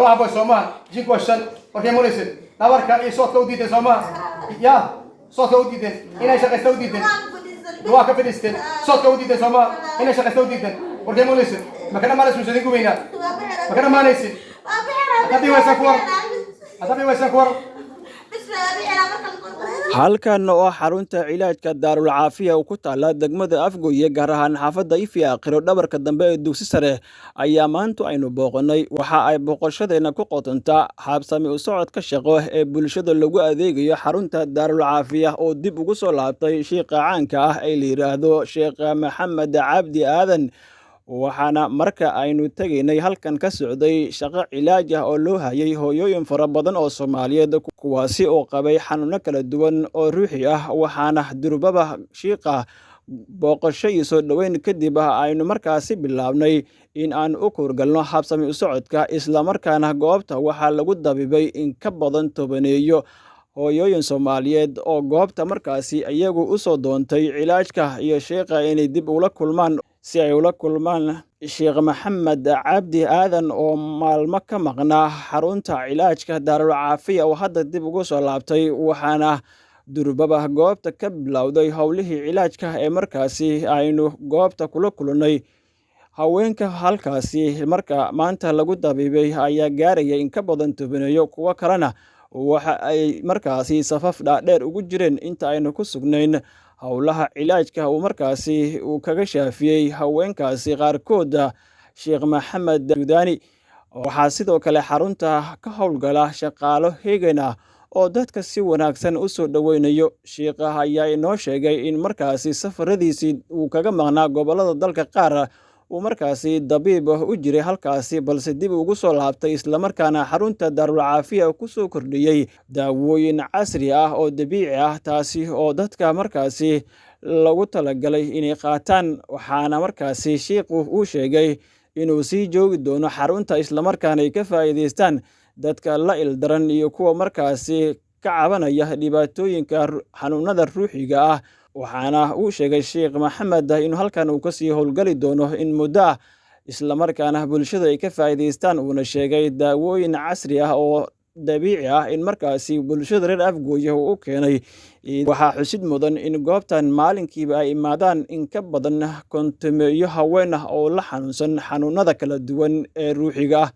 boqol xabo Soomaa jinku waa shan markay maraysid nabarka iyo soodka u diiday Soomaa ya soodka u diiday inay shaqaysto u diiday waa ka fadhiisteen soodka u diiday Soomaa inay shaqaysto u diiday markay maraysid makana maraysid sidii gubayna makana maraysid hadii waysan kuwar halkan oo xarunta cilaajka Daarul Caafiya oo ku taala degmada Afgoye gaar ahaan xaafadda Ifya Aqiro dhabarka dambe ee dugsi sare ayaa maanta aynu booqanay waxa ay booqashadeena ku qotontaa habsami u socodka shaqo ee bulshada lagu adeegayo xarunta Daarul Caafiya oo dib ugu soo laabtay sheekha caanka ah ee la yiraahdo Sheekh Maxamed Cabdi Aadan waxaana marka aynu tageynay halkan ka socday shaqo cilaaj ah oo loo hayay hooyooyin fara badan oo Soomaaliyeed kuwaasi oo qabay xanuuno kala duwan oo ruuxi ah waxaana durbaba sheekha booqasho iyo soo dhaweyn kadib aynu markaasi bilaabnay in aan u kurgalno habsami u socodka isla markaana goobta waxa lagu dabibay in ka badan tobaneeyo hooyooyin Soomaaliyeed oo goobta markaasi iyagu u soo doontay cilaajka iyo sheekha inay dib ula kulmaan si ay ula kulmaan Sheekh Maxamed Cabdi Aadan oo maalmo ka maqnaa xarunta cilaajka Daarul Caafiya oo hadda dib ugu soo laabtay waxaana durbaba goobta ka bilowday howlihii cilaajka ee markaasi aynu goobta kula kulnay haweenka halkaasi marka maanta lagu dabibay ayaa gaaraya in ka badan tobaneeyo kuwa kalena waxa ay markaasi safaf dhaadheer ugu jireen inta aynu ku sugnayn howlaha cilaajka uu markaasi uu kaga shaafiyey haweenkaasi qaarkood Sheekh Maxamed Suudani waxaa sidoo kale xarunta ka howlgala shaqaalo heegana oo dadka si wanaagsan u soo dhaweynayo sheekha ayaa inoo sheegay in markaasi safaradiisii uu kaga maqnaa gobolada dalka qaar uu markaasi dabiib u jiray halkaasi balse dib ugu soo laabtay isla markaana xarunta Daarul Caafiya ku soo kordhiyay daawooyin casri ah oo dabiici ah taasi oo dadka markaasi lagu talagalay inay qaataan waxaana markaasi sheekhu uu sheegay inuu sii joogi doono xarunta isla markaana ay ka faa'iideystaan dadka la ildaran iyo kuwa markaasi ka cabanaya dhibaatooyinka xanuunada ruuxiga ah waxaana uu sheegay Sheekh Maxamed inuu halkan uu ka sii howlgali doono in muddo isla markaana bulshada ay ka faa'iideystaan uuna sheegay daawooyin casri ah oo dabiici ah in markaasi bulshada reer Afgoye uu keenay waxaa xusid mudan in goobtan maalinkiiba ay imaadaan in ka badan kontomeeyo haween ah oo la xanuunsan xanuunada kala duwan ee ruuxiga ah